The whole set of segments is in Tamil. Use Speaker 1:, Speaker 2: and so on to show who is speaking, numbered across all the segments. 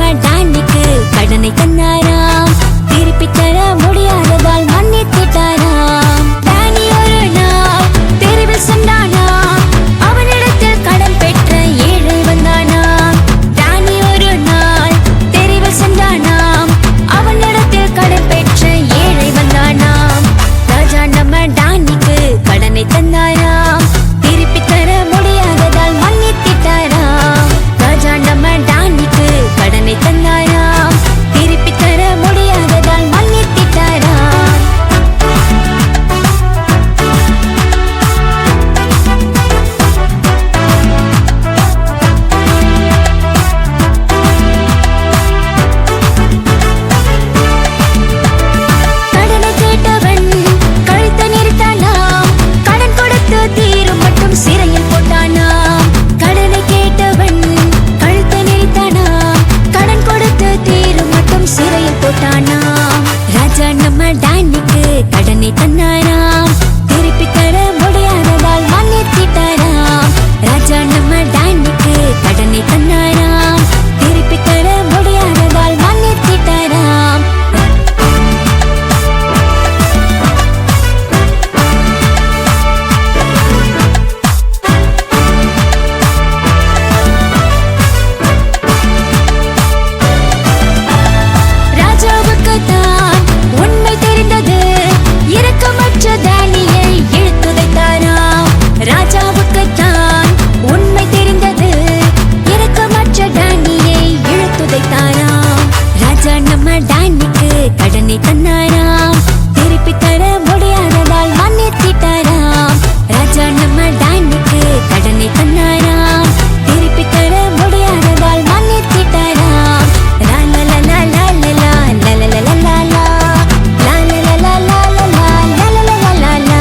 Speaker 1: நம்ம டானிக்கு கடனை தந்தாராம், திருப்பி தர முடியாததால் மன்னித்திட்டாராம். டானி ஒரு நாள் தெருவில் சென்றானாம், அவனிடத்தில் கடன் பெற்ற ஏழை வந்தானாம். டானி ஒரு நாள் தெருவில் சென்றானாம், அவனிடத்தில் கடன் பெற்ற ஏழை வந்தானாம். ராஜா நம்ம டானிக்கு கடனை தந்தாராம், திருப்பி தர முடியாததால் மன்னித்திட்டாராம். ராஜா நம்ம டானிக்கு கடனை தந்தாராம், திருப்பி தர முடியாததால் மன்னித்திட்டாராம். கடனை கேட்டவன் கழுத்தை நெரித்தானாம், கடன் கொடுத்து தீரும் மட்டும் சிறையில் போட்டானாம். கடனை கேட்டவன் கழுத்தை நெரித்தானாம், கடன் கொடுத்து தீரும் மட்டும் சிறையில் போட்டானாம். ராஜா நம்ம டானிக்கு கடனை தந்தாராம், திருப்பி தர முடியாததால் மன்னித்திட்டாராம். ராஜா நம்ம டானிக்கு கடனை தந்தாராம், திருப்பி தர முடியாததால் மன்னித்திட்டாராம். ராஜாவுக்கு தான் உண்மை தெரிந்தது, இரக்கமற்ற தானியை இழுத்துதைத்தாராம். ராஜாவுக்கு தான் உண்மை தெரிந்தது, இரக்கமற்ற தானியை இழுத்துதைத்தாராம். ராஜா நம்ம டானிக்கு கடனை தந்தாராம், திருப்பி தர முடியாததால் மன்னித்திட்டாராம். ராஜா நம்ம டானிக்கு கடனை தந்தாராம், திருப்பி தர முடியாததால் மன்னித்திட்டாராம். லா லா லா லா லா லா லா லா லா லா லா லா. லா லா லா லா லா லா லா லா லா லா லா.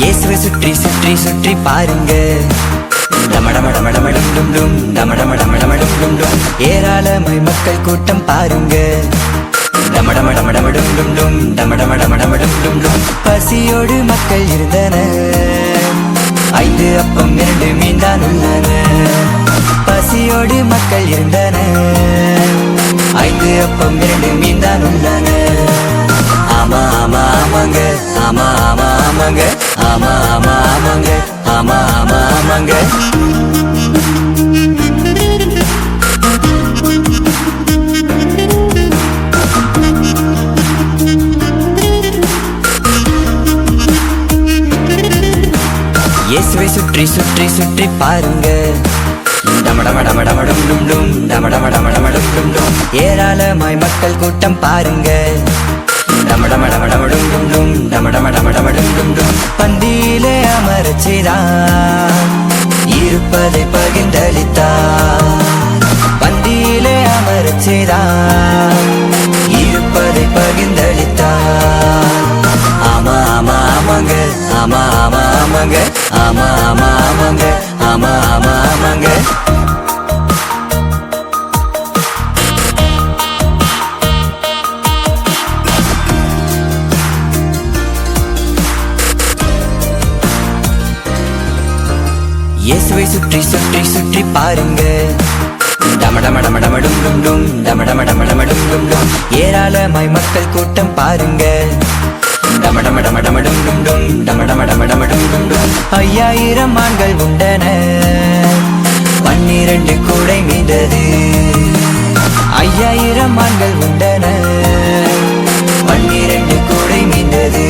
Speaker 2: இயேசுவை சுற்றி சுற்றி சுற்றி பாருங்க, டமடமடமடமடும் டும் டும், டமடமடமடமடும் டும் டும். ஏராளமாய் மக்கள் கூட்டம் பாருங்க, டமடமடமடமடும் டும் டும், டமடமடமடமடும் டும் டும். பசியோடு மக்கள் இருந்தனர், 5 அப்பம் 2 மீன்தான் உள்ளன. பசியோடு மக்கள் இருந்தனர், 5 அப்பம் 2 மீன்தான் உள்ளன. ஆமா ஆமா ஆமாங்க, ஆமா ஆமா ஆமாங்க, ஆமா ஆமா ஆமாங்க, ஆமா ஆமா ஆமாங்க. இயேசுவை சுற்றி சுற்றி சுற்றி பாருங்க, டமடமடமடமடும் டும் டும், டமடமடமடமடும் டும் டும். ஏராளமாய் மக்கள் கூட்டம் பாருங்க, டமடமடமடமடும் டும் டும், டமடமடமடமடும் டும் டும். பந்தியிலே அமரச் செய்தான், இருப்பதை பகிர்ந்தளித்தார். பந்தியிலே அமரச் செய்தான், இருப்பதை பகிர்ந்தளித்தார். ஆமா ஆமா ஆமாங்க, ஆமா ஆமா ஆமாங்க, ஆமா ஆமா ஆமாங்க, ஆமா ஆமா ஆமாங்க. இயேசுவை சுற்றி சுற்றி சுற்றி பாருங்க, டமடமடமடமடும் டும் டும், டமடமடமடமடும் டும் டும். ஏராளமாய் மக்கள் கூட்டம் பாருங்க, டமடமடமடமடும் டும் டும், டமடமடமடமடும் டும் டும். 5000 ஆண்கள் உண்டன, 12 கூடை மீண்டது. 5000 ஆண்கள் உண்டன, 12 கூடை மீண்டது.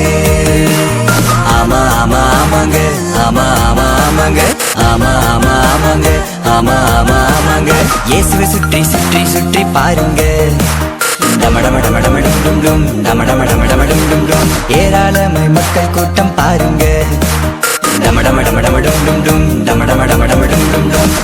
Speaker 2: ஆமா ஆமா ஆமாங்க, ஆமா ஆமா ஆமாங்க, ஆமா ஆமா ஆமாங்க, ஆமா ஆமா ஆமாங்க. இயேசுவை சுற்றி சுற்றி சுற்றி பாருங்க, டமடமடமடமடும் டும் டும், டமடமடமடமடும் டும் டும். ஏராளமாய் மக்கள் கூட்டம் பாருங்க, டமடமடமடமடும் டும் டும், டமடமடமடமடும் டும் டும்.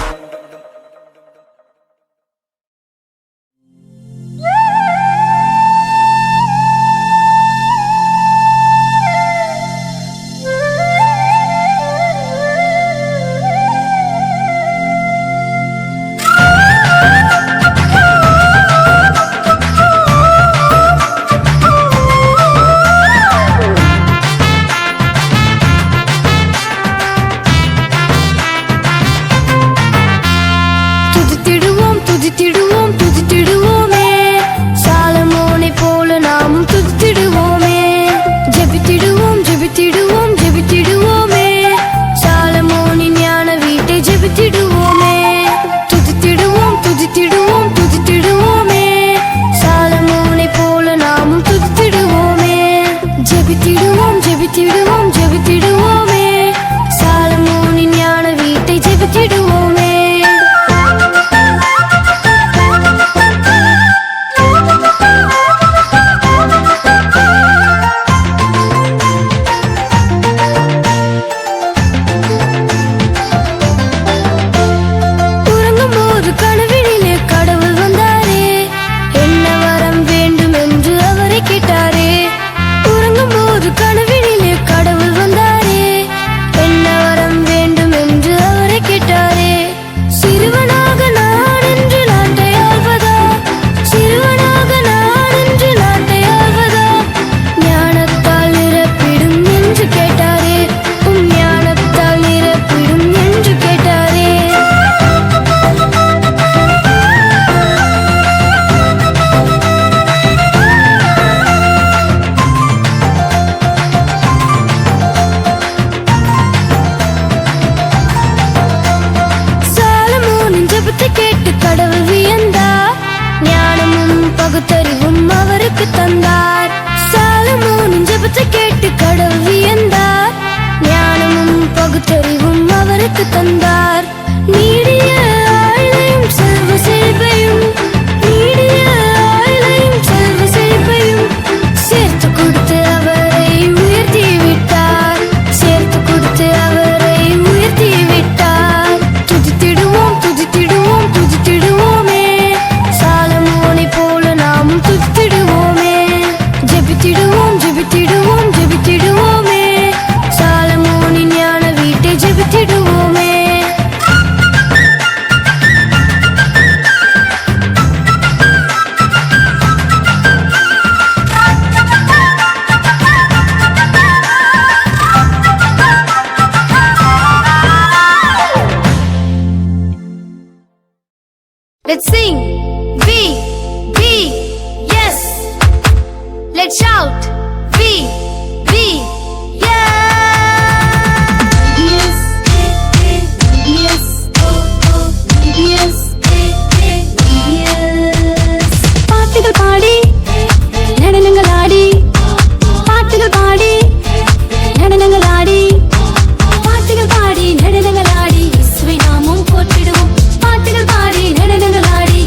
Speaker 1: பகுத்தறிவும் அவருக்கு தந்தார். நீடிய ஆயுளையும் செல்வ செழிப்பையும், நீடிய ஆயுளையும் செல்வ செழிப்பையும் சேர்த்து கொடுத்து அவரை உயர்த்தி விட்டார். சேர்த்து கொடுத்து அவரை உயர்த்தி விட்டார். துதித்திடுவோம் துதித்திடுவோம் துதித்திடுவோமே, சாலமோனை போல நாமும் துதித்திடுவோமே. ஜெபித்திடுவோம் ஜெபித்திடுவோம் ஜெபித்திடுவோமே, சாலமோனின் ஞான வீட்டை ஜெபித்திடுவோமே. Let's sing, we, yes. Let's shout, we, yes. Yes, yes, yes, yes. பாட்டுகள் பாடி நடனங்கள் ஆடி, பாட்டுகள் பாடி நடனங்கள் ஆடி, பாட்டுகள் பாடி நடனங்கள் ஆடி இயேசுவை நாமும் போற்றிடுவோம். பாட்டுகள் பாடி நடனங்கள் ஆடி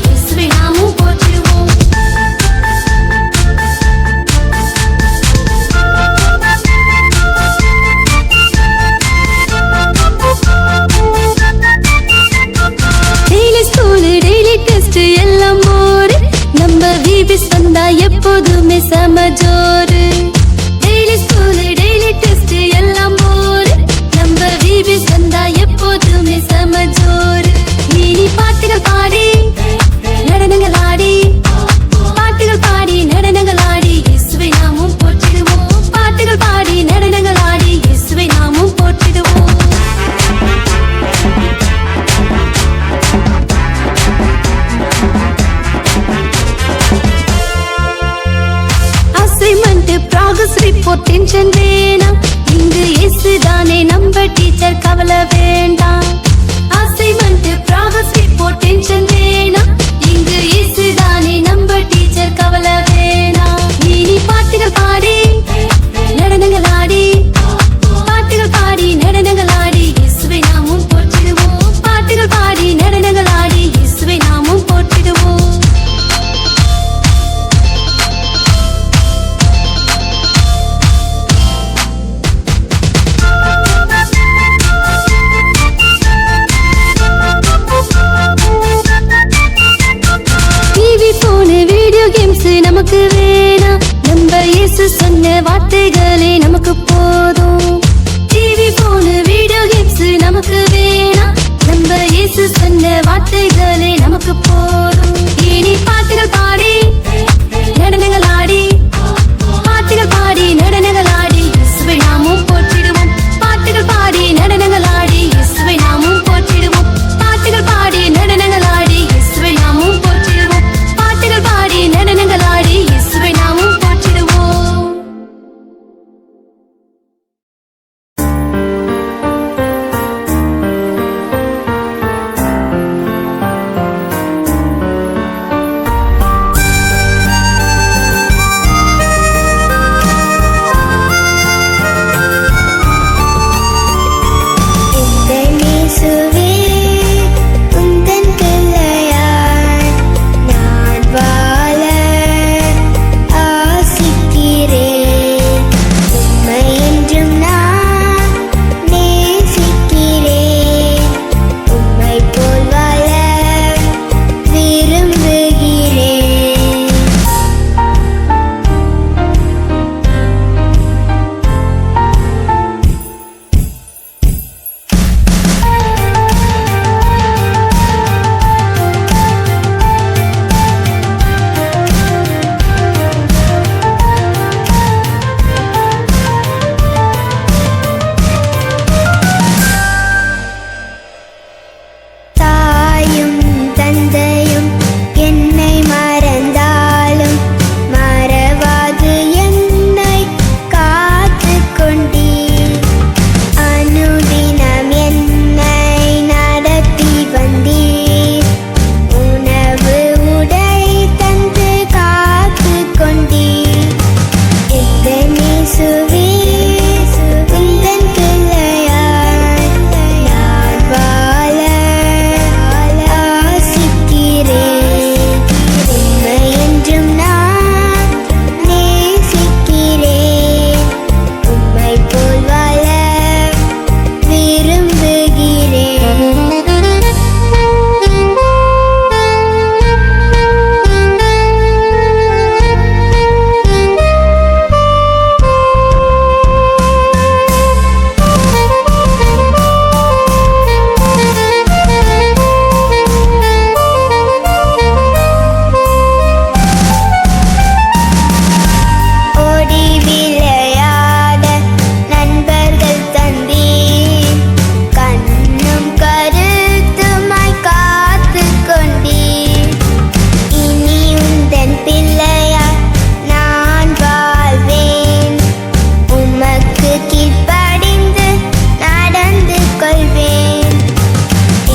Speaker 3: கொள்வேன்.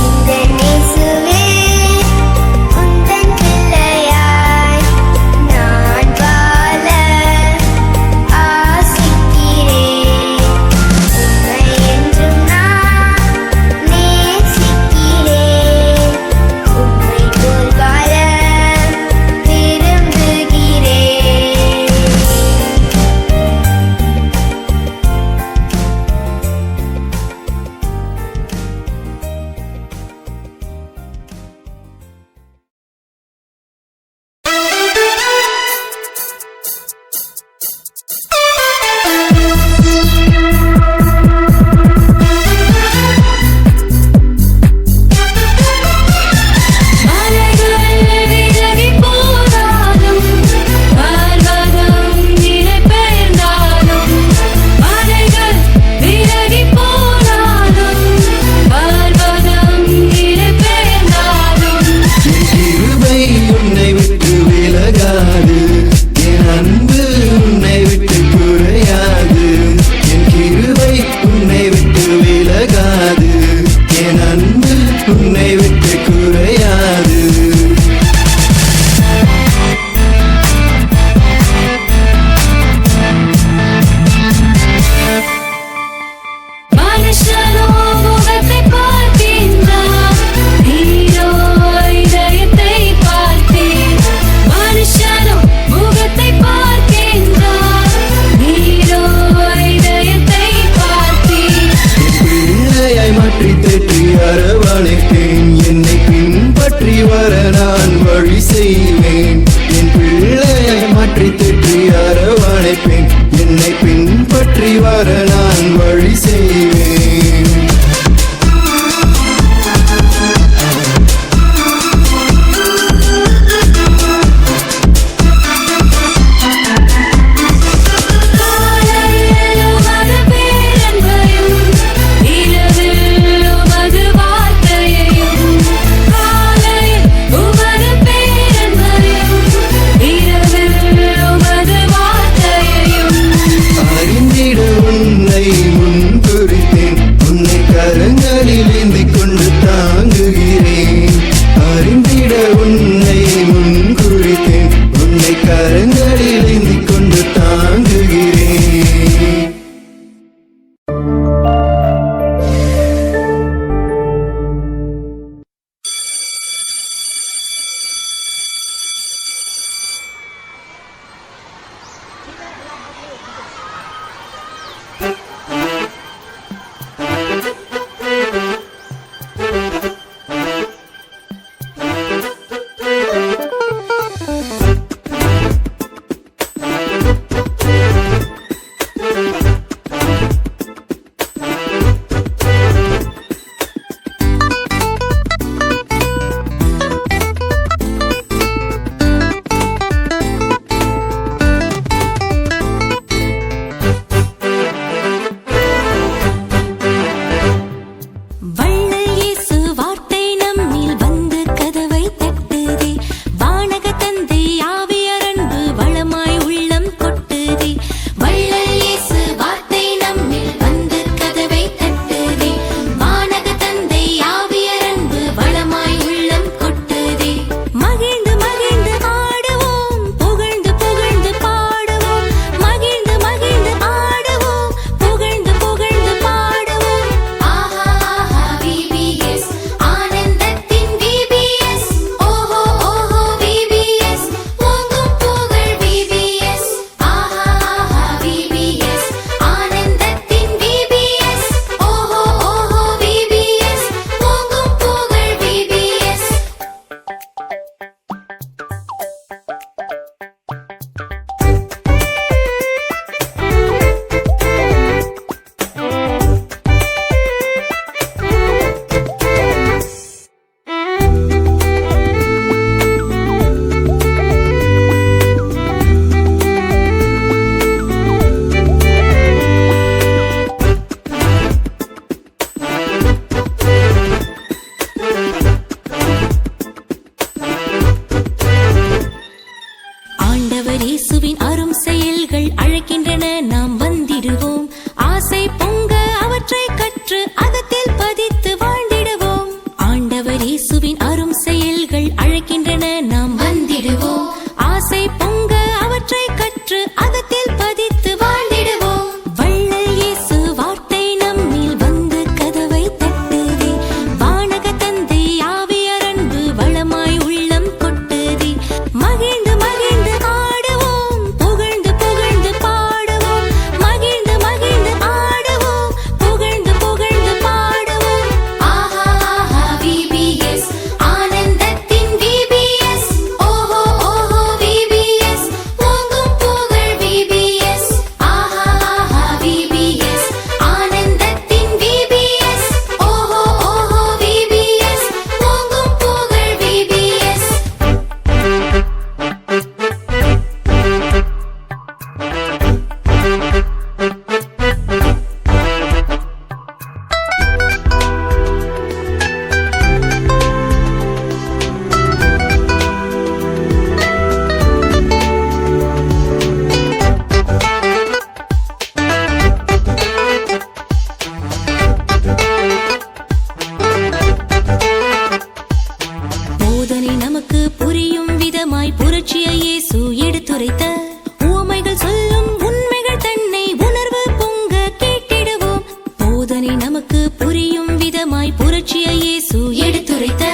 Speaker 3: இந்த இயேசுவே உந்தன் பிள்ளையாய் நான் வாழ ஆசிக்கிறேன். உம்மை என்றும் நான் நேசிக்கிறேன். உம்மை போல் வாழ விரும்புகிறேன்.
Speaker 1: மலைகள் விலகி போனாலும் பர்வதம் நிலைபெயர்ந்தாலும் மலைகள் விலகி போனாலும் பர்வதம் நிலைபெயர்ந்தாலும்
Speaker 4: என் கிருபை உன்னை விட்டு விலகாது, என் அன்பு உன்னை விட்டு குறையாது. என் கிருபை உன்னை விட்டு விலகாது, என் அன்பு உன்னை விட்டு குறையாது.
Speaker 1: மனுஷனோ முகத்தை பார்க்கின்றான், நீரோ இதயத்தை பார்த்தீர். மனுஷனோ முகத்தை பார்க்கின்றான், நீரோ இதயத்தை பார்த்தீர்.
Speaker 4: என் பிள்ளையாய் மாற்றி தேற்றி அரவணைப்பேன், என்னை பின்பற்றி வர நான் வழி செய்வேன். என் பிள்ளையாய் மாற்றி தேற்றி அரவணைப்பேன், என்னை பின்பற்றி வர நான் வழி செய்வேன்.
Speaker 1: காலையில் உமது பேரன்பையும் இரவில் உமது வார்த்தையையும், காலையில் உமது பேரன்பையும் உலகுக்கு புரியும் விதமாய் புரட்சியை இயேசு எடுத்துரைத்த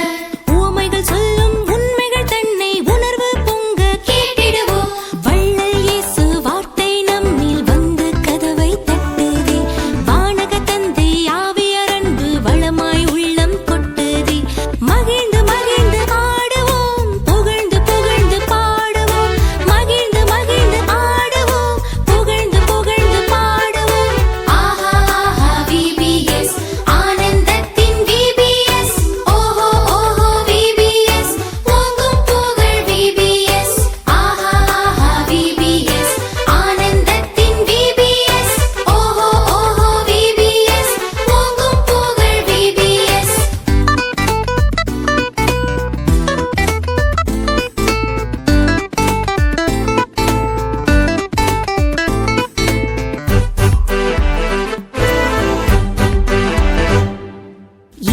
Speaker 1: உவமைகள் சொல்லும் உண்மைகள் தன்னை உணர்வு பொங்க கேட்டிடுவோம். வள்ளல் இயேசு வார்த்தை நம்மில் வந்து கதவை தட்டுதே. வானக தந்தை ஆவியார் அன்பு வளமாய் உள்ளம் கொட்டுதே. மகிழ்ந்து மகிழ்ந்து ஆடுவோம், புகழ்ந்து புகழ்ந்து பாடுவோம். மகிழ்ந்து மகிழ்ந்து ஆடுவோம், புகழ்ந்து புகழ்ந்து பாடுவோம். ஆஹா ஆஹா VBS ஆனந்தத்தின் VBS. ஓஹோ ஓஹோ VBS ஓங்கும் புகழ் VBS. ஆஹா ஆஹா VBS ஆனந்தத்தின் VBS. ஓஹோ ஓஹோ VBS ஓங்கும் புகழ் VBS.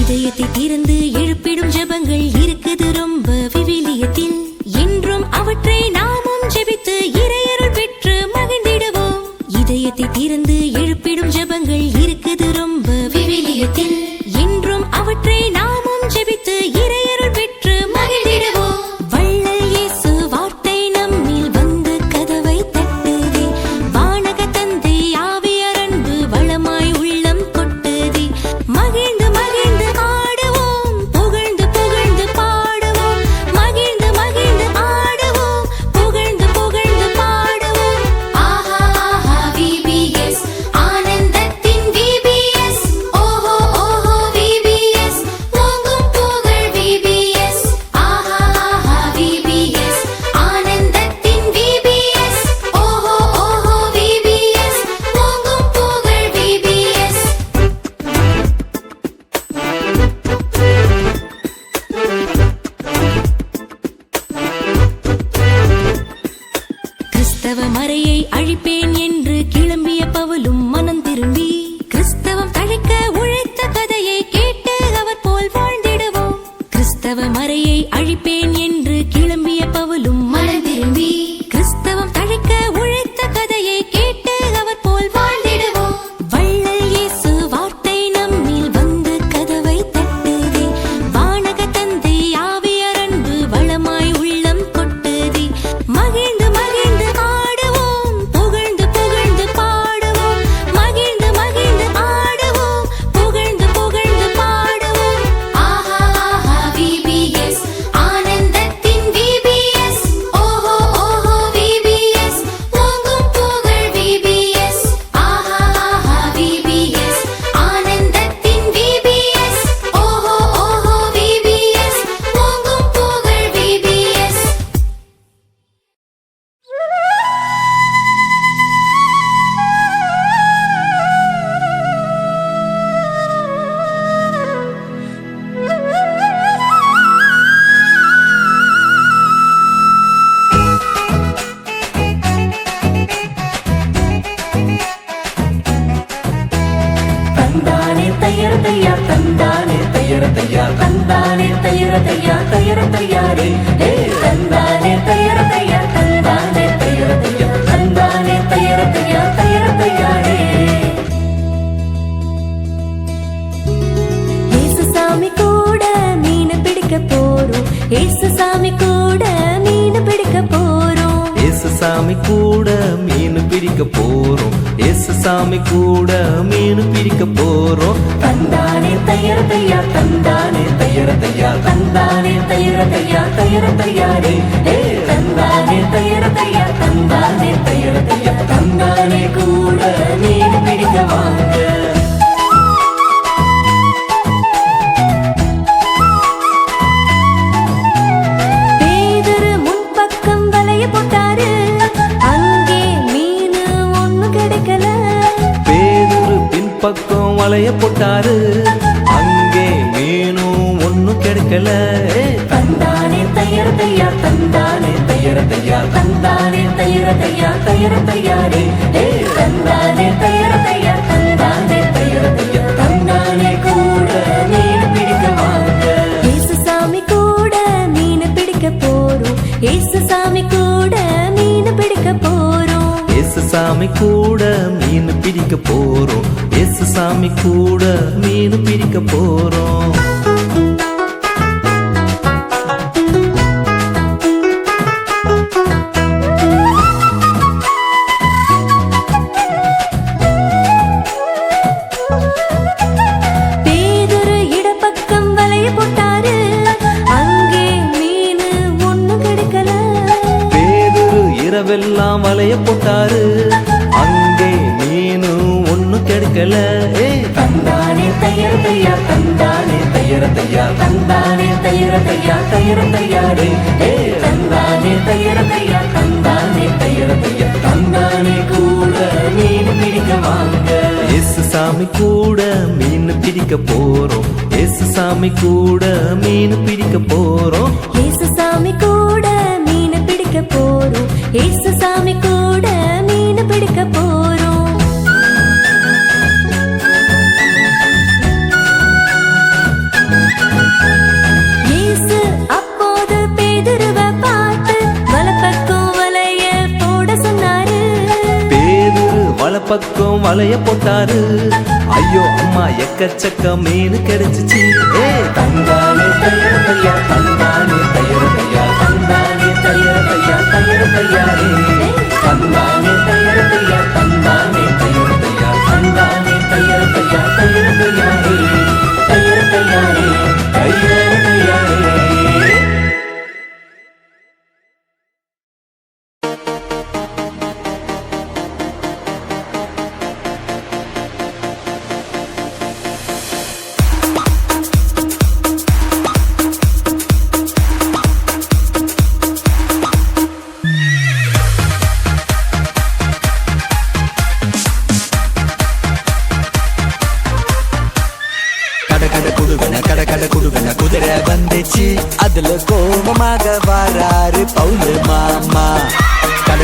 Speaker 1: இதயத்தை திறந்து எழுப்பிடும் ஜெபங்கள் இருக்குது ரொம்ப விவிலியத்தில். என்றும் அவற்றை நாமும் ஜெபித்து இறையருள் பெற்று மகிழ்ந்திடுவோம். இதயத்தை திறந்து எழுப்பிடும் ஜெபங்கள் இருக்குது ரொம்ப விவிலியத்தில். என்றும் அவற்றை நாமும் ஜெபித்து இறையருள் பெற்று மகிழ்ந்திடுவோம். வள்ளல் இயேசு வார்த்தை நம்மில் வந்து கதவை தட்டுதே. வானக தந்தை ஆவியார் அன்பு வளமாய் உள்ளம் கொட்டுதே. மகிழ்ந்து மகிழ்ந்து ஆடுவோம், புகழ்ந்து புகழ்ந்து பாடுவோம். மகிழ்ந்து மகிழ்ந்து ஆடுவோம், புகழ்ந்து புகழ்ந்து பாடுவோம். ஆஹா ஆஹா VBS ஆனந்தத்தின் VBS. ஓஹோ ஓஹோ VBS ஓங்கும் புகழ் VBS. ஆஹா ஆஹா VBS ஆனந்தத்தின் VBS. ஓஹோ ஓஹோ VBS ஓங்கும் புகழ் VBS. கிறிஸ்தவ மறையை அழிப்பேன் என்று கிளம்பிய பவுலும் மனம் திரும்பி கிறிஸ்தவம் தழைக்க உழைத்த கதையை கேட்டு அவர் போல் வாழ்ந்திடுவோம். கிறிஸ்தவ மறையை அழிப்பேன் என்று கிளம்பிய பவுலும் மனம் திரும்பி கிறிஸ்தவம் தழைக்க உழைத்த கதையை கேட்டு அவர் போல் வாழ்ந்திடுவோம். வள்ளல் இயேசு வார்த்தை நம்மில் வந்து கதவை தட்டுதே. வானக தந்தை ஆவியார் அன்பு வளமாய் உள்ளம் கொட்டுதே. மகிழ்ந்து மகிழ்ந்து ஆடுவோம், புகழ்ந்து புகழ்ந்து பாடுவோம். மகிழ்ந்து மகிழ்ந்து ஆடுவோம், புகழ்ந்து புகழ்ந்து பாடுவோம். ஆஹா ஆஹா VBS ஆனந்தத்தின் VBS. ஓஹோ ஓஹோ VBS ஓங்கும் புகழ் VBS. ஆஹா ஆஹா VBS ஆனந்தத்தின் VBS. ஓஹோ ஓஹோ VBS ஓங்கும் புகழ் VBS.
Speaker 5: தந்தானே தையர தையா தந்தானே தையர தையா தந்தானே தையர தையா தையர தையாரே ஏ தந்தானே தையர தையா தந்தானே தையர தையா தந்தானே தையர தையா தையர தையாரே.
Speaker 1: இயேசு சாமி கூட மீன் பிடிக்க போறோம். இயேசு சாமி கூட மீன் பிடிக்க போறோம்.
Speaker 6: இயேசு சாமி கூட மீன் பிடிக்க போறோம். இயேசு சாமி கூட மீன் பிடிக்க போறோம்.
Speaker 5: தந்தானே தையர தையா தந்தானே தையர தையா தந்தானே தையர தையா தையர தையாரே ஏ தந்தானே தையர தையா தந்தானே தையர தையா தந்தானே கூட மீன் பிடிக்க வாங்க.
Speaker 1: பேதுரு முன்பக்கம் வலைய போட்டாரு, அங்கே மீன் ஒண்ணு கிடைக்கல.
Speaker 6: பேதுரு பின்பக்கம் வலைய போட்டாரு, அங்கே மீனும் ஒண்ணும் கிடைக்கல.
Speaker 5: தந்தானே தையர தையா தந்தானே தையர தையா தந்தானே தையர தையா தையர தையாரே ஏ தந்தானே தையர தையா தந்தானே தையர தையா தந்தானே கூட மீன் பிடிக்க வாங்க.
Speaker 1: இயேசு சாமி கூட மீன் பிடிக்க போறோம். இயேசு சாமி கூட மீன் பிடிக்க போறோம்.
Speaker 6: இயேசு சாமி கூட மீன் பிடிக்க போறோம். இயேசு சாமி கூட மீன் பிடிக்க போறோம்.
Speaker 1: பேதுரு இடப்பக்கம் வலைய போட்டாரு, அங்கே மீனு ஒண்ணு கிடைக்கல.
Speaker 6: பேதுரு இரவெல்லாம் வலைய போட்டாரு, அங்கே மீனு ஒண்ணு கிடைக்கல.
Speaker 5: தந்தானே தையர தையா தந்தானே தையர தையா தந்தானே தையர தையா தையர தையாரே தந்தானே தையர தையா தந்தானே தையர தையா தந்தானே கூட மீன் பிடிக்க வாங்க.
Speaker 6: இயேசு சாமி கூட மீன் பிடிக்க போறோம். இயேசு சாமி கூட மீன் பிடிக்க போறோம்.
Speaker 1: இயேசு சாமி கூட மீன் பிடிக்க போறோம். இயேசு சாமி கூட மீன் பிடிக்க போறோம். இயேசு அப்போது பேதுருவை பார்த்து வலப்பக்கம் வலைய போட சொன்னாரு.
Speaker 6: பேதுரு வலப்பக்கம் வலைய போட்டாரு, ஐயோ அம்மா எக்கச்சக்க மீன் கிடைச்சிச்சு.
Speaker 5: தந்தானே தையர தையா தந்தானே தையர தையா தந்தானே தையர தையா தையர தையாரே தந்தானே தையர தையா தந்தானே தையர தையா தந்தானே தையர தையா தையர தையாரே தையர தையாரே தையர தையாரே.
Speaker 2: கட குடுகன குதிரை வந்துச்சு, அதுல கோபமாக வாராரு பவுல் மாமா. கட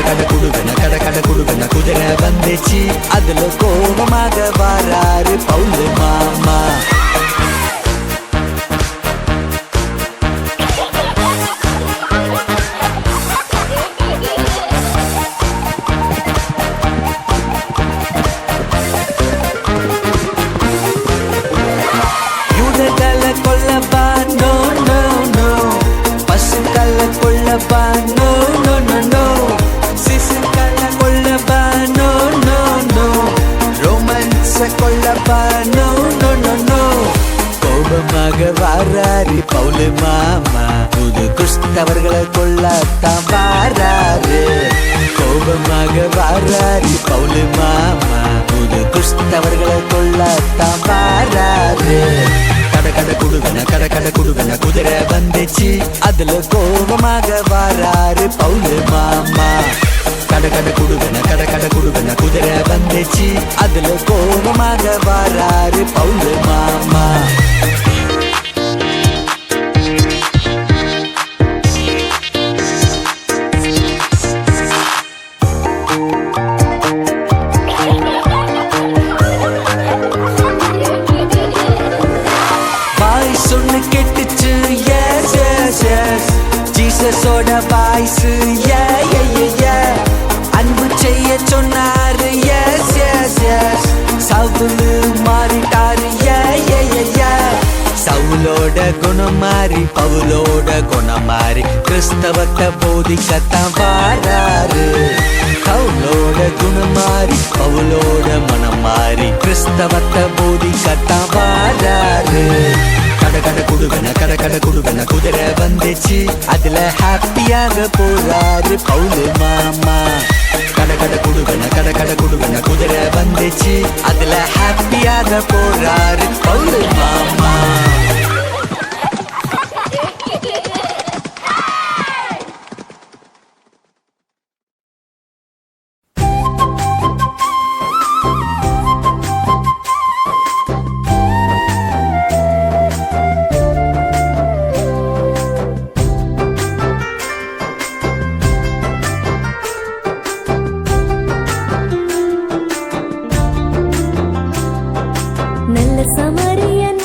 Speaker 2: குடுகன குதிரை வந்துச்சு, அதுல கோபமாக வாராரு பவுல் மாமா. வாராரு பவுல் மாமா, புது கிறிஸ்தவர்களை கொள்ளத்தான் வாராரு. கோபமாக வாராரு பவுல் மாமா, புது கிறிஸ்தவர்களை கொள்ளத்தான் வாராரு. கட குடுகன குதிரை வந்துச்சு, அதுல கோபமாக வாராரு பவுல் மாமா. கட குடுகன குதிரை வந்துச்சு, அதுல கோபமாக வாராரு பவுல் மாமா. ஜீசஸோட வாய்ஸ் அன்பு செய்ய சொன்னாரு, சவுலு மாறிட்டாரு. சவுலோட குணம் மாறி பவுலோட குணம் மாறி கிறிஸ்தவத்தை போதிக்கத்தான் வாராரு. சவுலோட குணம் மாறி பவுலோட மனம் மாறி கிறிஸ்தவத்தை போதிக்கத்தான் வாராரு. கட குடுகன குதிரை வந்துச்சு, அதுல ஹாப்பியாக போறாரு பவுல் மாமா. கட குடுகன குதிரை வந்துச்சு, அதுல ஹாப்பியாக போறாரு பவுல் மாமா.
Speaker 1: நல்ல சமரியன்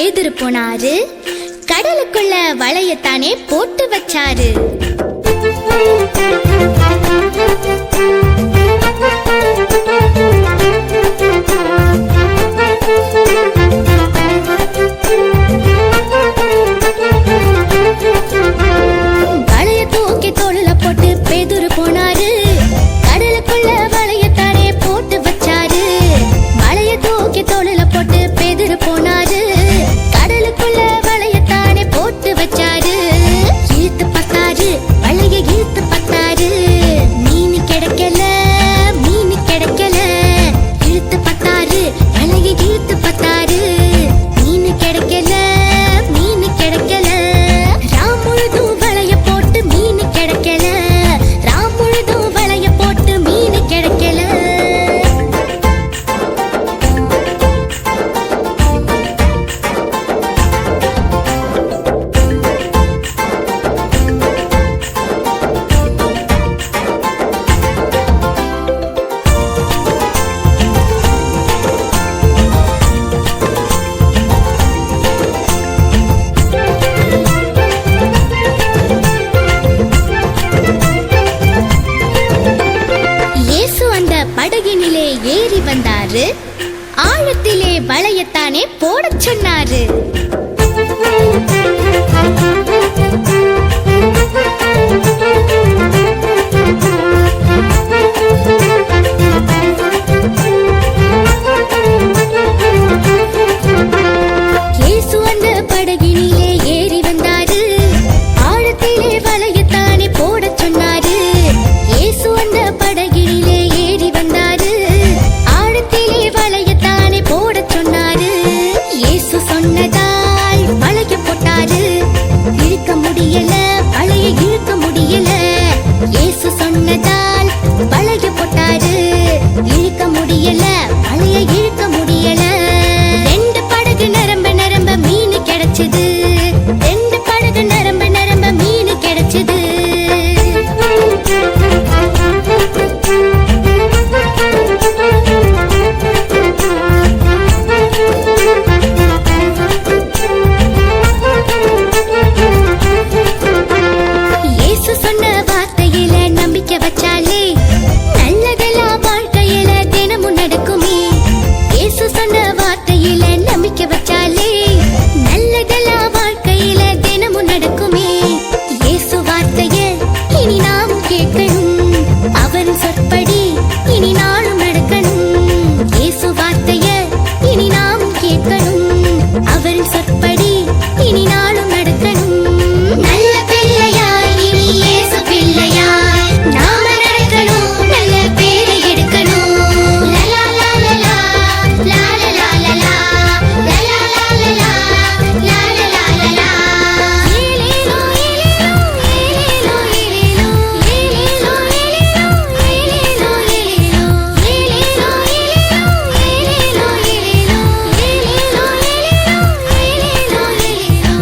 Speaker 3: பேதுரு போனாரு. கடலுக்குள்ள வளையத்தானே போட்டு வச்சாரு. வளைய தூக்கி தோளுல போட்டு பேதுரு போனாரு. கடலுக்குள்ள வளையத்தானே போட்டு வச்சாரு. வளைய தூக்கி தோளுல போட்டு பேதுரு போனாரு. கடலுக்குள்ள வளையத்தானே போட்டு வச்சாரு. இழுத்து பார்த்தாரு, வளைய இழுத்து பார்த்தாரு. மீன் கிடைக்கல, மீன் கிடைக்கல. இழுத்து பார்த்தாரு, வளைய இழுத்து பார்த்தாரு. மீன் கிடைக்கல, மீன் கிடைக்கல. ராம் முழுதும் வளைய போட்டு மீன் கிடைக்கல. ராம் முழுதும் வளைய போட்டு மீன் கிடைக்கல. இயேசு அந்த படகினிலே ஏறி வந்தாரு. ஆழத்திலே வளையத்தானே போடச் சொன்னாரு. இயேசு அந்த படகினிலே ஏறி வந்தாரு. ஆழத்திலே வளையத்தானே போடச் சொன்னாரு. இயேசு அந்த படகினிலே ஏறி வந்தாரு. ஆழத்திலே வளையத்தானே போடச் சொன்னாரு. இயேசு சொன்னதால் வளைய போட்டாரு. இழுக்க முடியல, வளைய இழுக்க முடியல. இயேசு சொன்னதால் வளைய போட்டாரு. இழுக்க முடியல, வளைய இழுக்க முடியல. ரெண்டு படகு நிரம்ப நிரம்ப மீன் கிடைச்சது. ரெண்டு படகு நிரம்ப நிரம்ப மீன் கிடைச்சது. இயேசு சொன்ன வார்த்தையில நம்பிக்கை வச்சாலே நல்லதெல்லாம் வாழ்க்கையில தினமும் நடக்குமே. இயேசு சொன்ன வார்த்தையில நம்பிக்கை வச்சாலே நல்லதெல்லாம் வாழ்க்கையில தினமும் நடக்குமே. இயேசு வார்த்தைய இனி நாமும் கேட்கணும். அவர் சொற்படி இனி நாளும் நடக்கணும். இயேசு வார்த்தைய இனி நாமும் கேட்கணும். அவர் சொற்படி இனி நாளும் நடக்கணும். நல்ல பிள்ளையாய் இனி இயேசு பிள்ளையாய் நாம நடக்கணும். நல்ல பேரை எடுக்கணும். லலா லாலலா, லாலலா லலா, லலா லாலலா, லாலலா லலா. ஏலேலோ ஏலேலோ, ஏலேலோ ஏலேலோ, ஏலேலோ ஏலேலோ, ஏலேலோ ஏலேலோ, ஏலேலோ ஏலேலோ, ஏலேலோ ஏலேலோ, ஏலேலோ ஏலேலோ, ஏலேலோ ஏலேலோ.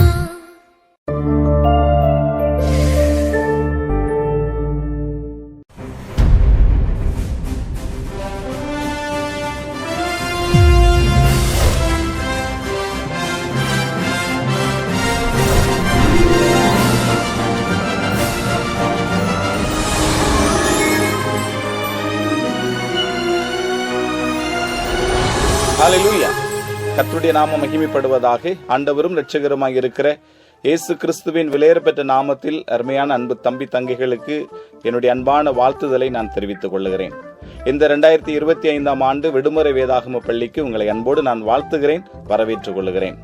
Speaker 7: ஹல்லேலூயா. கர்த்தருடைய நாமம் மகிமைப்படுவதாக. ஆண்டவரும் இரட்சகருமாய் இருக்கிற இயேசு கிறிஸ்துவின் விலையேறப்பெற்ற நாமத்தில் அருமையான அன்பு தம்பி தங்கைகளுக்கு என்னுடைய அன்பான வாழ்த்துதலை நான் தெரிவித்துக் கொள்கிறேன். இந்த 2025 ஆண்டு விடுமுறை வேதாகம பள்ளிக்கு உங்களை அன்போடு நான் வாழ்த்துகிறேன், வரவேற்றுக் கொள்கிறேன்.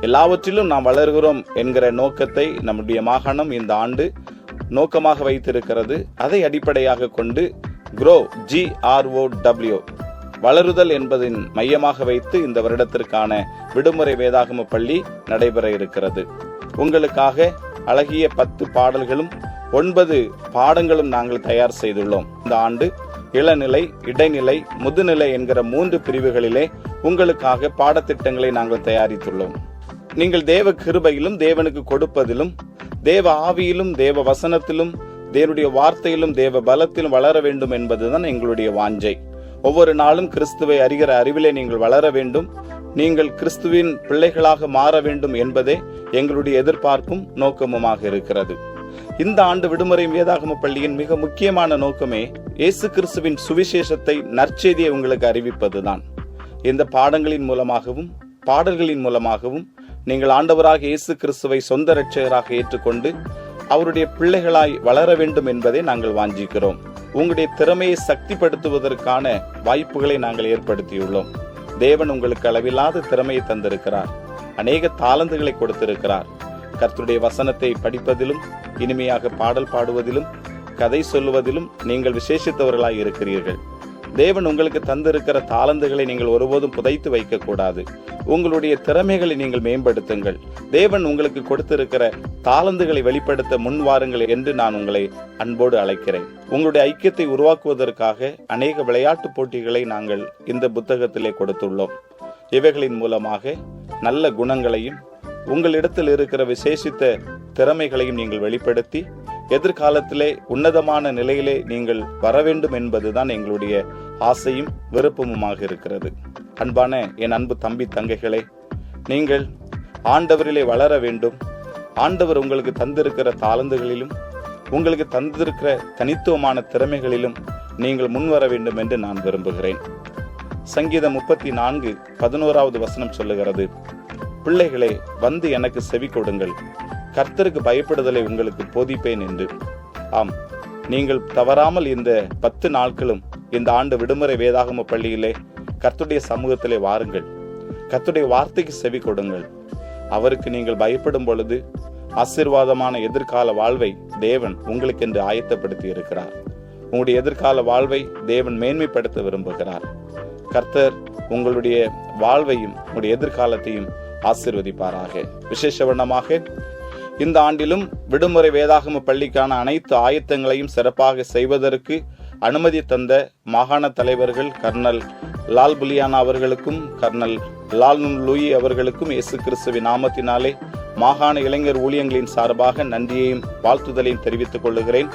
Speaker 7: எல்லாவற்றிலும் நாம் வளர்கிறோம் என்கிற நோக்கத்தை நம்முடைய மாகாணம் இந்த ஆண்டு நோக்கமாக வைத்திருக்கிறது. அதை அடிப்படையாக கொண்டு GROW GROW வளருதல் என்பதின் மையமாக வைத்து இந்த வருடத்திற்கான விடுமுறை வேதாகம பள்ளி நடைபெற இருக்கிறது. உங்களுக்காக அழகிய 10 பாடல்களும் 9 பாடங்களும் நாங்கள் தயார் செய்துள்ளோம். இந்த ஆண்டு இளநிலை, இடைநிலை, முதுநிலை என்கிற 3 பிரிவுகளிலே உங்களுக்காக பாடத்திட்டங்களை நாங்கள் தயாரித்துள்ளோம். நீங்கள் தேவ கிருபையிலும் தேவனுக்கு கொடுப்பதிலும் தேவ ஆவியிலும் தேவ வசனத்திலும் தேவனுடைய வார்த்தையிலும் தேவ பலத்திலும் வளர வேண்டும் என்பதுதான் எங்களுடைய வாஞ்சை. ஒவ்வொரு நாளும் கிறிஸ்துவை அறிகிற அறிவிலே நீங்கள் வளர வேண்டும். நீங்கள் கிறிஸ்துவின் பிள்ளைகளாக மாற வேண்டும் என்பதே எங்களுடைய எதிர்பார்ப்பும் நோக்கமுமாக இருக்கிறது. இந்த ஆண்டு விடுமுறை வேதாகம பள்ளியின் மிக முக்கியமான நோக்கமே இயேசு கிறிஸ்துவின் சுவிசேஷத்தை, நற்செய்தியை உங்களுக்கு அறிவிப்பதுதான். இந்த பாடங்களின் மூலமாகவும் பாடல்களின் மூலமாகவும் நீங்கள் ஆண்டவராக இயேசு கிறிஸ்துவை சொந்த இரட்சகராக ஏற்றுக்கொண்டு அவருடைய பிள்ளைகளாய் வளர வேண்டும் என்பதை நாங்கள் வாஞ்சிக்கிறோம். உங்களுடைய திறமையை சக்திப்படுத்துவதற்கான வாய்ப்புகளை நாங்கள் ஏற்படுத்தியுள்ளோம். தேவன் உங்களுக்கு அளவில்லாத திறமையை தந்திருக்கிறார். அநேக தாளந்துகளை கொடுத்திருக்கிறார். கர்த்தருடைய வசனத்தை படிப்பதிலும், இனிமையாக பாடல் பாடுவதிலும், கதை சொல்லுவதிலும் நீங்கள் விசேஷித்தவர்களாய் இருக்கிறீர்கள். தேவன் உங்களுக்கு தந்திருக்கிற தாளந்துகளை நீங்கள் ஒருபோதும் புதைத்து வைக்க கூடாது. உங்களுடைய திறமைகளை நீங்கள் மேம்படுத்துங்கள். தேவன் உங்களுக்கு கொடுத்திருக்கிற தாளந்துகளை வெளிப்படுத்த முன்வாருங்கள் என்று நான் உங்களை அன்போடு அழைக்கிறேன். உங்களுடைய ஐக்கியத்தை உருவாக்குவதற்காக அநேக விளையாட்டு போட்டிகளை நாங்கள் இந்த புத்தகத்திலே கொடுத்துள்ளோம். இவைகளின் மூலமாக நல்ல குணங்களையும் உங்களிடத்தில் இருக்கிற விசேஷித்த திறமைகளையும் நீங்கள் வெளிப்படுத்தி எதிர்காலத்திலே உன்னதமான நிலையிலே நீங்கள் வர வேண்டும் என்பதுதான் எங்களுடைய ஆசையும் விருப்பமுமாக இருக்கிறது. அன்பான என் அன்பு தம்பி தங்கைகளே, நீங்கள் ஆண்டவரிலே வளர வேண்டும். ஆண்டவர் உங்களுக்கு தந்திருக்கிற தாளந்துகளிலும் உங்களுக்கு தந்திருக்கிற தனித்துவமான திறமைகளிலும் நீங்கள் முன்வர வேண்டும் என்று நான் விரும்புகிறேன். சங்கீதம் 34:11 வசனம் சொல்லுகிறது, பிள்ளைகளே வந்து எனக்கு செவி கொடுங்கள், கர்த்தருக்கு பயப்படுதலை உங்களுக்கு போதிப்பேன் என்று. ஆம், நீங்கள் தவறாமல் இந்த 10 நாட்களும் இந்த ஆண்டு விடுமுறை வேதாகம பள்ளியிலே கர்த்தருடைய சமூகத்திலே வாருங்கள். கர்த்தருடைய வார்த்தைக்கு செவி கொடுங்கள். அவருக்கு நீங்கள் பயப்படும் பொழுது ஆசீர்வாதமான எதிர்கால வாழ்வை தேவன் உங்களுக்கென்று ஆயத்தப்படுத்தி இருக்கிறார். உங்களுடைய எதிர்கால வாழ்வை தேவன் மேன்மைப்படுத்த விரும்புகிறார். கர்த்தர் உங்களுடைய வாழ்வையும் உங்களுடைய எதிர்காலத்தையும் ஆசீர்வதிப்பாராக. விசேஷவண்ணமாக இந்த ஆண்டிலும் விடுமுறை வேதாகம பள்ளிக்கான அனைத்து ஆயத்தங்களையும் சிறப்பாக செய்வதற்கு அனுமதி தந்த மாகாண தலைவர்கள் கர்னல் லால் புலியானா அவர்களுக்கும் கர்னல் லால் லூயி அவர்களுக்கும் இயேசு கிறிஸ்துவின் நாமத்தினாலே மாகாண இளைஞர் ஊழியங்களின் சார்பாக நன்றியையும் வாழ்த்துதலையும் தெரிவித்துக் கொள்ளுகிறேன்.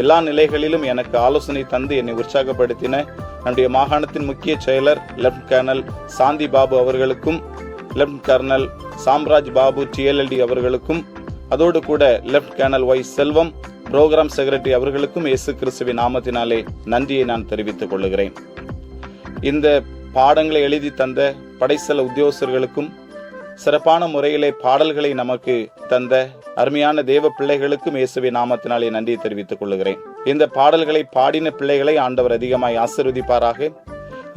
Speaker 7: எல்லா நிலைகளிலும் எனக்கு ஆலோசனை தந்து என்னை உற்சாகப்படுத்தின நம்முடைய மாகாணத்தின் முக்கிய செயலர் லெப்டினன்ட் கர்னல் சாந்தி பாபு அவர்களுக்கும், lieutenant colonel Samraj Babu TLLD அவர்களுக்கும், அதோடு கூட lieutenant colonel Y Selvam programme secretary அவர்களுக்கும் இயேசு கிறிஸ்துவின் நாமத்தினாலே நன்றியை நான் தெரிவித்துக் கொள்ளுகிறேன். இந்த பாடங்களை எழுதி தந்த படைசல உத்தியோகஸ்தர்களுக்கும், சிறப்பான முறையிலே பாடல்களை நமக்கு தந்த அருமையான தேவ பிள்ளைகளுக்கும் இயேசுவின் நாமத்தினாலே நன்றியை தெரிவித்துக் கொள்ளுகிறேன். இந்த பாடல்களை பாடின பிள்ளைகளை ஆண்டவர் அதிகமாய் ஆசீர்வதிப்பாராக.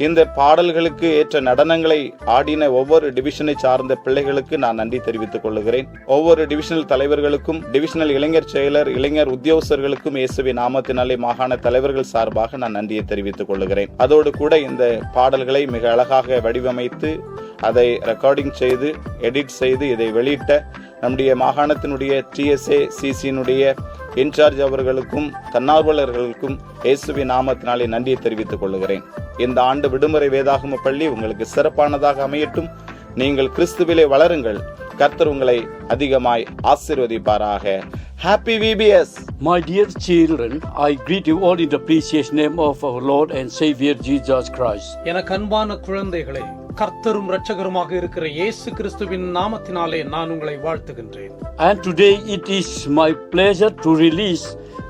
Speaker 7: இந்த பாடல்களுக்கு ஏற்ற நடனங்களை ஆடின ஒவ்வொரு டிவிஷனை சார்ந்த பிள்ளைகளுக்கு நான் நன்றி தெரிவித்துக் கொள்ளுகிறேன். ஒவ்வொரு டிவிஷனல் தலைவர்களுக்கும், டிவிஷனல் இளைஞர் செயலர், இளைஞர் உத்தியோகஸ்தர்களுக்கும் இயேசுவின் நாமத்தினாலே மாகாண தலைவர்கள் சார்பாக நான் நன்றியை தெரிவித்துக் கொள்ளுகிறேன். அதோடு கூட இந்த பாடல்களை மிக அழகாக வடிவமைத்து அதை ரெக்கார்டிங் செய்து எடிட் செய்து இதை வெளியிட்ட நம்முடைய மாகாணத்தினுடைய TSA CCனுடைய இன்சார்ஜ் அவர்களுக்கும் தன்னார்வலர்களுக்கும் இயேசுவின் நாமத்தினாலே நன்றியை தெரிவித்துக் கொள்ளுகிறேன். இந்த ஆண்டு விடுமுறை வேதாகம பள்ளி உங்களுக்கு சிறப்பானதாக அமையட்டும். நீங்கள் கிறிஸ்துவிலே வளருங்கள். கர்த்தர் உங்களை அதிகமாய் ஆசீர்வதிப்பாராக. Happy VBS!
Speaker 8: My dear children, I greet you all in the precious name of our Lord and Savior Jesus Christ.
Speaker 9: எனக்கு அன்பான குழந்தைகளே, கர்த்தரும் இரட்சகருமாக இருக்கிற இயேசு கிறிஸ்துவின் நாமத்தினாலே நான் உங்களை வாழ்த்துகின்றேன்.
Speaker 8: And today it is my pleasure to release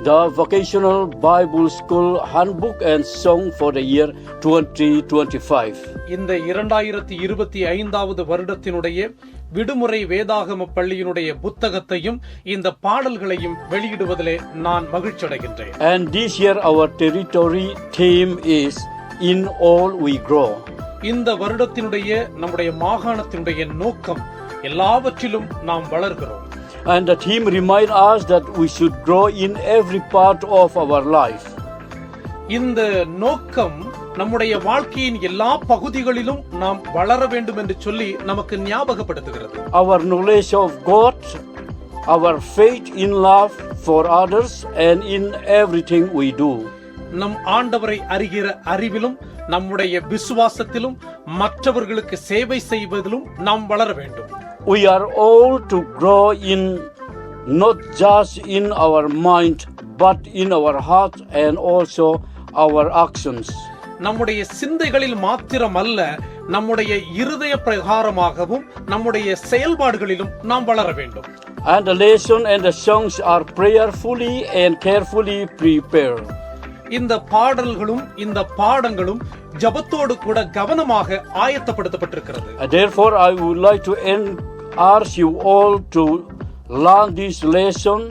Speaker 8: the Vocational Bible School Handbook and Song for the year 2025.
Speaker 9: இந்த 2025வது வருடத்தினுடைய விடுமுறை வேதாகம பள்ளியினுடைய புத்தகத்தையும் இந்த பாடல்களையும் வெளியிடுவதிலே நான் மகிழ்ச்சி அடைகின்றேன்.
Speaker 8: And this year our territory theme is In All We Grow.
Speaker 9: இந்த வருடத்தினுடைய நம்முடைய மாகாணத்தினுடைய நோக்கம் எல்லாவற்றிலும் நாம் வளர்கிறோம்.
Speaker 8: And the theme reminds us that we should grow in every part of our life.
Speaker 9: இந்த நோக்கம் நம்முடைய வாழ்க்கையின் எல்லா பகுதிகளிலும் நாம் வளர வேண்டும் என்று சொல்லி நமக்கு ஞாபகப்படுத்துகிறது.
Speaker 8: Our knowledge of God, our faith in love for others and in everything we do.
Speaker 9: நம் ஆண்டவரை அறிகிற அறிவிலும் நம்முடைய விசுவாசத்திலும் மற்றவர்களுக்கு சேவை செய்வதிலும் நாம் வளர வேண்டும்.
Speaker 8: We are all to grow in not just in our mind but in our heart and also our actions.
Speaker 9: நம்முடைய சிந்தைகளில் மாத்திரம் அல்ல, நம்முடைய இருதய பிரகாரமாகவும் நம்முடைய செயல்பாடுகளிலும் நாம் வளர வேண்டும்.
Speaker 8: And the lesson and the songs are prayerfully and carefully prepared.
Speaker 9: இந்த பாடல்களும் இந்த பாடங்களும் ஜபத்தோடு கூட கவனமாக ஆயத்தப்படுத்தப்பட்டிருக்கிறது.
Speaker 8: Therefore, I would like to urge you all to learn this lesson,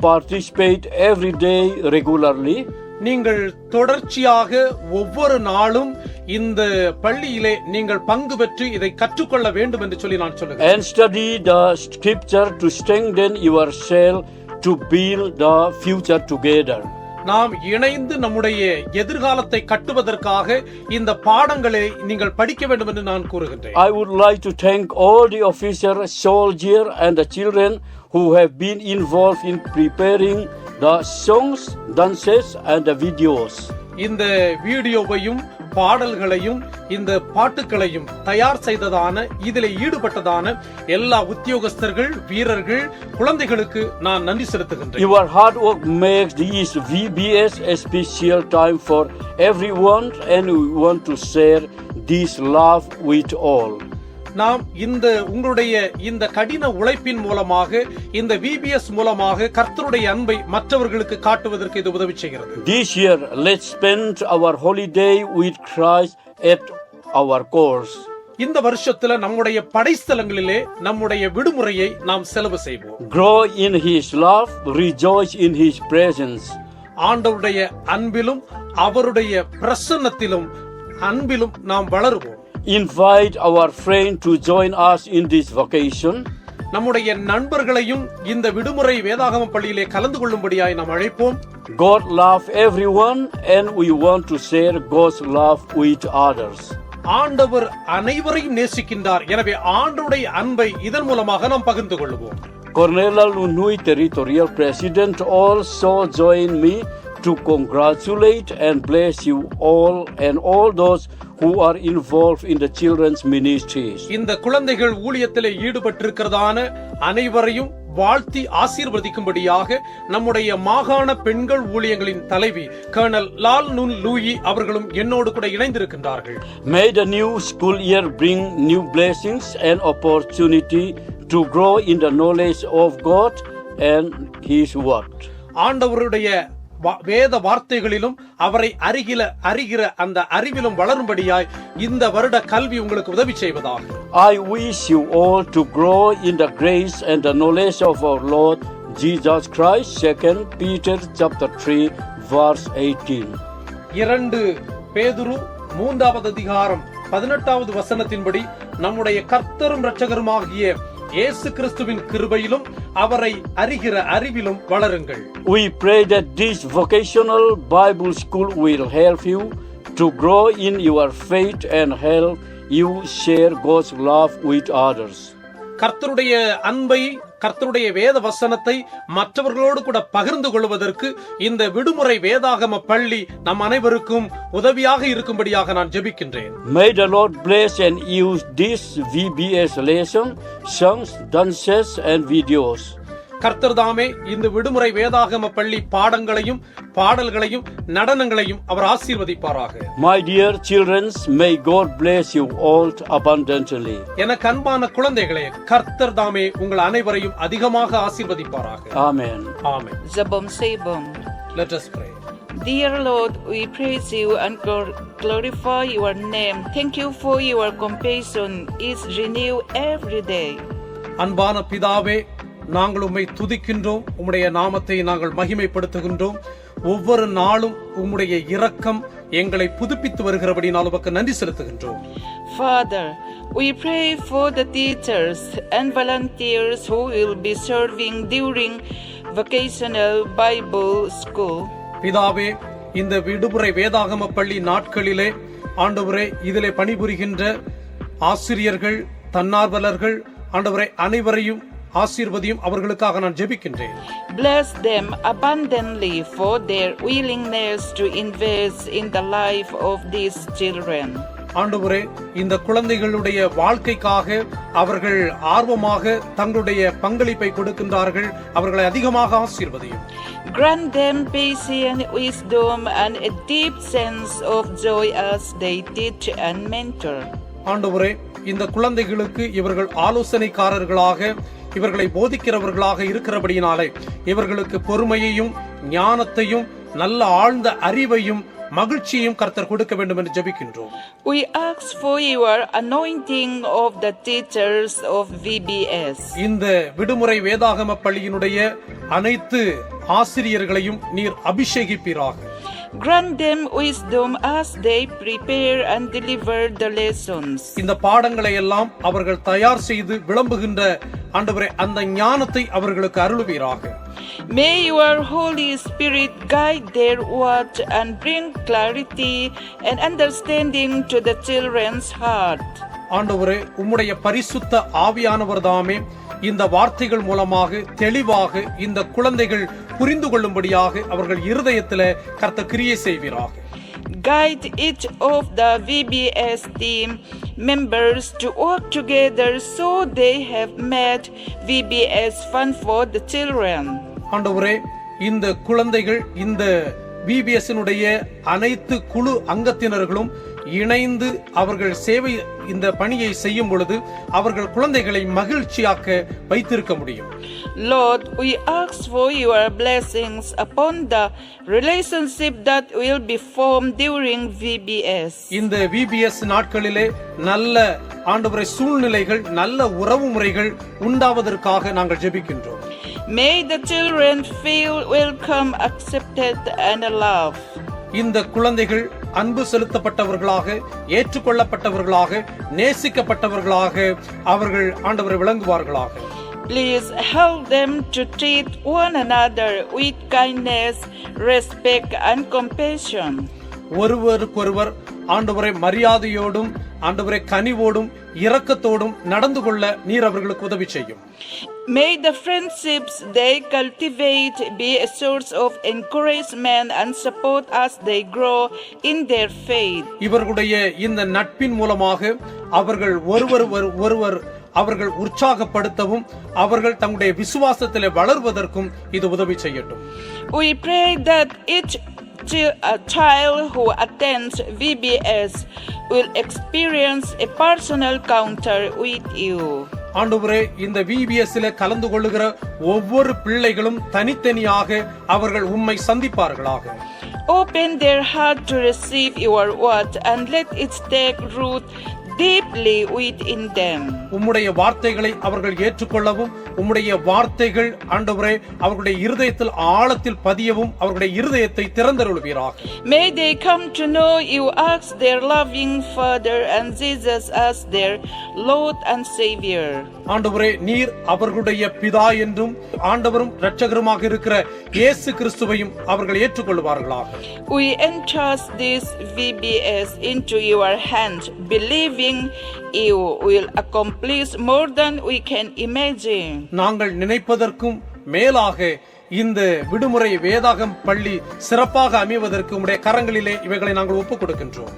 Speaker 8: participate every day regularly.
Speaker 9: நீங்கள் தொடர்ச்சியாக ஒவ்வொரு நாளும் இந்த பள்ளியிலே நீங்கள் பங்கு பெற்று இதை கற்றுக்கொள்ள வேண்டும் என்று சொல்லி நான் சொல்லுகிறேன்.
Speaker 8: And study the scripture to strengthen yourself to build the future together.
Speaker 9: நாம் இணைந்து நம்முடைய எதிர்காலத்தை கட்டுவதற்காக இந்த பாடங்களை நீங்கள் படிக்க வேண்டும் என்று நான் கூறுகின்றேன்.
Speaker 8: I would like to thank all the officers, soldiers and the children who have been involved in preparing the songs, dances and the videos.
Speaker 9: இந்த வீடியோவையும் பாடல்களையும் இந்த பாட்டுகளையும் தயார் செய்ததான இதிலே ஈடுபட்டதான எல்லா உத்தியோகஸ்தர்கள், வீரர்கள், குழந்தைகளுக்கு நான் நன்றி செலுத்துகின்றேன்.
Speaker 8: Your hard work makes this VBS a special time for everyone and we want to share this love with all.
Speaker 9: நாம் உங்களுடைய இந்த கடின உழைப்பின் மூலமாக இந்த VBS மூலமாக கர்த்தருடைய அன்பை மற்றவர்களுக்கு காட்டுவதற்கு இது உதவி செய்கிறது.
Speaker 8: This year, let's spend our holiday with Christ at our course.
Speaker 9: இந்த வருஷத்துல நம்முடைய படைஸ்தலங்களிலே நம்முடைய விடுமுறையை நாம் செலவு செய்வோம்.
Speaker 8: Grow in His love, rejoice in His presence.
Speaker 9: ஆண்டவருடைய அன்பிலும் அவருடைய பிரசன்னத்திலும் அன்பிலும் நாம் வளருவோம்.
Speaker 8: Invite our friend to join us in this vacation.
Speaker 9: நம்முடைய நண்பர்களையும் இந்த விடுமுறை வேதாகம பள்ளியிலே கலந்து கொள்ளும்படியாய் நாம் அழைப்போம்.
Speaker 8: God love everyone and we want to share God's love with others.
Speaker 9: ஆண்டவர் அனைவரையும் நேசிக்கின்றார். எனவே ஆண்டவருடைய அன்பை இதன் மூலமாக நாம் பகிர்ந்து கொள்வோம்.
Speaker 8: Cornelia Lunui, Territorial President, also join me to congratulate and bless you all and all those who are involved in the children's ministries.
Speaker 9: இந்த குழந்தைகள் ஊழியத்திலே ஈடுபட்டிருக்கிறதான அனைவரையும் வாழ்த்தி ஆசீர்வதிக்கும்படியாக நம்முடைய மாகாண பெண்கள் ஊழியங்களின் தலைவி கர்னல் லால் நுன் லூயி அவர்களும் என்னோடு கூட இணைந்திருக்கின்றார்கள்.
Speaker 8: May the new school year bring new blessings and opportunity to grow in the knowledge of God and His word.
Speaker 9: ஆண்டவருடைய வேத வார்த்தைகளிலும் அவரை அறிகிற அந்த அறிவிலும் வளரும்படியாய் இந்த வருட கல்வி உங்களுக்கு உதவி செய்வதாக.
Speaker 8: I wish you all to grow in the grace and the knowledge of our Lord Jesus Christ. 2 Peter chapter 3 verse 18.
Speaker 9: 2 பேதுரு 3வது அதிகாரம் 18வது வசனத்தின்படி நம்முடைய கர்த்தரும் இரட்சகருமாகிய இயேசு கிறிஸ்துவின் கிருபையிலும் அவரை அறிகிற அறிவிலும் வளருங்கள்.
Speaker 8: We pray that this vocational Bible school will help you to grow in your faith and help you share God's love with others.
Speaker 9: கர்த்தருடைய அன்பை, கர்த்தருடைய வேத வசனத்தை மற்றவர்களோடு கூட பகிர்ந்து கொள்வதற்கு இந்த விடுமுறை வேதாகம பள்ளி நம் அனைவருக்கும் உதவியாக இருக்கும்படியாக நான் ஜெபிக்கின்றேன்.
Speaker 8: May the Lord bless and use this VBS lesson, songs, dances and videos.
Speaker 9: கர்த்தர் தாமே இந்த விடுமுறை வேதாகம பள்ளி பாடங்களையும் பாடல்களையும் நடனங்களையும் அவர் ஆசீர்வதிப்பாராக.
Speaker 8: My dear children, may God bless you all abundantly.
Speaker 9: எனக்கு அன்பான குழந்தைகளே, கர்த்தர் தாமே உங்கள் அனைவரையும் அதிகமாக ஆசீர்வதிப்பாராக.
Speaker 8: Amen.
Speaker 9: Amen.
Speaker 10: Zabom Sebom.
Speaker 9: Let us pray.
Speaker 10: Dear Lord, we praise you and glorify your name. Thank you for your compassion is renewed every day.
Speaker 9: அன்பான பிதாவே, நாங்கள் உம்மை துதிக்கின்றோம். உம்முடைய நாமத்தை நாங்கள் மகிமைப்படுத்துகின்றோம். ஒவ்வொரு நாளும் உம்முடைய இரக்கம் எங்களை புதுப்பித்து வருகிறபடியால் உமக்கு நன்றி செலுத்துகின்றோம்.
Speaker 10: Father, we pray for the teachers and volunteers who will be serving during vocational Bible school.
Speaker 9: பிதாவே, இந்த விடுமுறை வேதாகம பள்ளி நாட்களிலே ஆண்டவரே இதிலே பணிபுரிகின்ற ஆசிரியர்கள், தன்னார்வலர்கள், ஆண்டவரே அனைவரையும் ஆசீர்வதியும். அவர்களுக்காக நான் ஜெபிக்கின்றேன்.
Speaker 10: Bless them abundantly for their willingness to invest in the life of these children.
Speaker 9: ஆண்டவரே, இந்த குழந்தைகளுடைய வாழ்க்கைக்காக அவர்கள் ஆர்வமாக தங்களுடைய பங்களிப்பை கொடுக்கின்றார்கள். அவர்களை அதிகமாக ஆசீர்வதியும்.
Speaker 10: Grant them patience, wisdom and a deep sense of joy as they teach and mentor.
Speaker 9: ஆண்டவரே, இந்த குழந்தைகளுக்கு இவர்கள் ஆலோசனைக்காரர்களாக, இவர்களை போதிக்கிறவர்களாக இருக்கிறபடியினாலே இவர்களுக்கு பொறுமையையும் ஞானத்தையும் நல்ல ஆழ்ந்த அறிவையும் மகிழ்ச்சியையும் கர்த்தர் கொடுக்க வேண்டும் என்று ஜெபிக்கின்றோம்.
Speaker 10: We ask for your anointing of the teachers of VBS.
Speaker 9: இந்த விடுமுறை வேதாகம பள்ளியினுடைய அனைத்து ஆசிரியர்களையும் நீர் அபிஷேகிப்பீராக.
Speaker 10: Grant them wisdom as they prepare and deliver the lessons.
Speaker 9: இந்த பாடங்களை எல்லாம் அவர்கள் தயார் செய்து விளம்புகின்ற ஆண்டவரே அந்த ஞானத்தை அவர்களுக்கு அருளுவீராக.
Speaker 10: May your Holy Spirit guide their words and bring clarity and understanding to the children's heart.
Speaker 9: ஆண்டவரே, உம்முடைய பரிசுத்த ஆவியானவர் தாமே இந்த வார்த்தைகள் மூலமாக தெளிவாக இந்த குழந்தைகள் புரிந்து கொள்ளும்படியாக அவர்கள் இருதயத்திலே கர்த்தர் கிரியை செய்வீராக.
Speaker 10: Guide each of the VBS team members to work together so they have made VBS fun for the children.
Speaker 9: ஆண்டவரே, இந்த குழந்தைகள் இந்த VBS-னுடைய அனைத்து குழு அங்கத்தினர்களும் இணைந்து அவர்கள் சேவை இந்த பணியை செய்யும் பொழுது அவர்கள் குழந்தைகளை மகிழ்ச்சியாக்க வைத்திருக்க முடியும்.
Speaker 10: Lord, we ask for your blessings upon the relationship that will be formed during VBS.
Speaker 9: இந்த VBS நாட்களிலே நல்ல ஆண்டவரே சூழ்நிலைகள், நல்ல உறவு முறைகள் உண்டாவதற்காக நாங்கள் ஜெபிக்கின்றோம்.
Speaker 10: May the children feel welcome, accepted and loved.
Speaker 9: இந்த குழந்தைகள் அன்பு செலுத்தப்பட்டவர்களாக, ஏற்றுக்கொள்ளப்பட்டவர்களாக, நேசிக்கப்பட்டவர்களாக அவர்கள் ஆண்டவரை விளங்குவார்களாக.
Speaker 10: Please help them to treat one another with kindness, respect and compassion.
Speaker 9: ஒருவருக்கொருவர் ஆண்டவரை மரியாதையோடும் ஆண்டவரை கனிவோடும் இரக்கத்தோடும் நடந்து கொள்ள நீர் அவர்களுக்கு உதவி செய்யும்.
Speaker 10: May the friendships they cultivate be a source of encouragement and support as they grow in their faith.
Speaker 9: இவர்களுடைய இந்த நட்பின் மூலமாக அவர்கள் ஒருவர் அவர்கள் உற்சாகப்படுத்தவும் அவர்கள் தங்களுடைய விசுவாசத்திலே வளர்வதற்கும் இது உதவி செய்யட்டும்.
Speaker 10: We pray that each a child who attends VBS will experience a personal encounter with you.
Speaker 9: ஆண்டவரே, இந்த VBS-ல கலந்து கொள்ளுகிற ஒவ்வொரு பிள்ளைகளும் தனித்தனியாக அவர்கள் உம்மை சந்திப்பார்களாக.
Speaker 10: Open their heart to receive your word and let it take root deeply within them.
Speaker 9: உம்முடைய வார்த்தைகளை அவர்கள் ஏற்றுக்கொள்ளவும், உம்முடைய வார்த்தைகள் ஆண்டவரே அவர்களுடைய இருதயத்தில் ஆழத்தில் பதியவும் அவர்களுடைய இருதயத்தை திறந்தருளுவீராக.
Speaker 10: May they come to know you as their loving Father and Jesus as their Lord and Savior.
Speaker 9: ஆண்டவரே, நீர் அவர்களுடைய பிதா என்றும் ஆண்டவரும் இரட்சகருமாக இருக்கிற இயேசு கிறிஸ்துவையும் அவர்கள் ஏற்றுக்கொள்வார்களாக.
Speaker 10: We entrust this VBS into your hands, believing you will accomplish more than we can imagine.
Speaker 9: நாங்கள் நினைப்பதற்கும் மேலாக இந்த விடுமுறை வேதாகம் பள்ளி சிறப்பாக அமைவதற்கு உம்முடைய கரங்களிலே இவைகளை நாங்கள் ஒப்புக் கொடுக்கின்றோம்.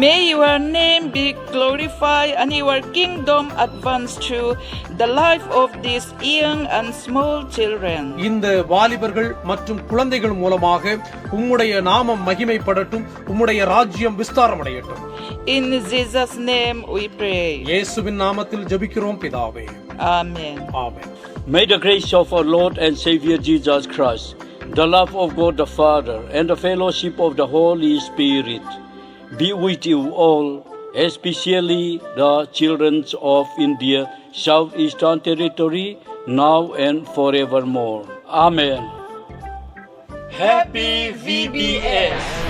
Speaker 10: May your name be glorified and your kingdom advance through the life of these young and small children.
Speaker 9: இந்த வாலிபர்கள் மற்றும் குழந்தைகள் மூலமாக உம்முடைய நாமம் மகிமைப்படட்டும், உம்முடைய ராஜ்யம் விஸ்தாரமடையட்டும்.
Speaker 10: In Jesus' name we pray.
Speaker 9: இயேசுவின் நாமத்தில் ஜெபிக்கிறோம் பிதாவே.
Speaker 10: Amen.
Speaker 9: Amen.
Speaker 8: May the grace of our Lord and Savior Jesus Christ, the love of God the Father, and the fellowship of the Holy Spirit be with you all, especially the children of India, Southeastern Territory, now and forevermore. Amen. Happy VBS!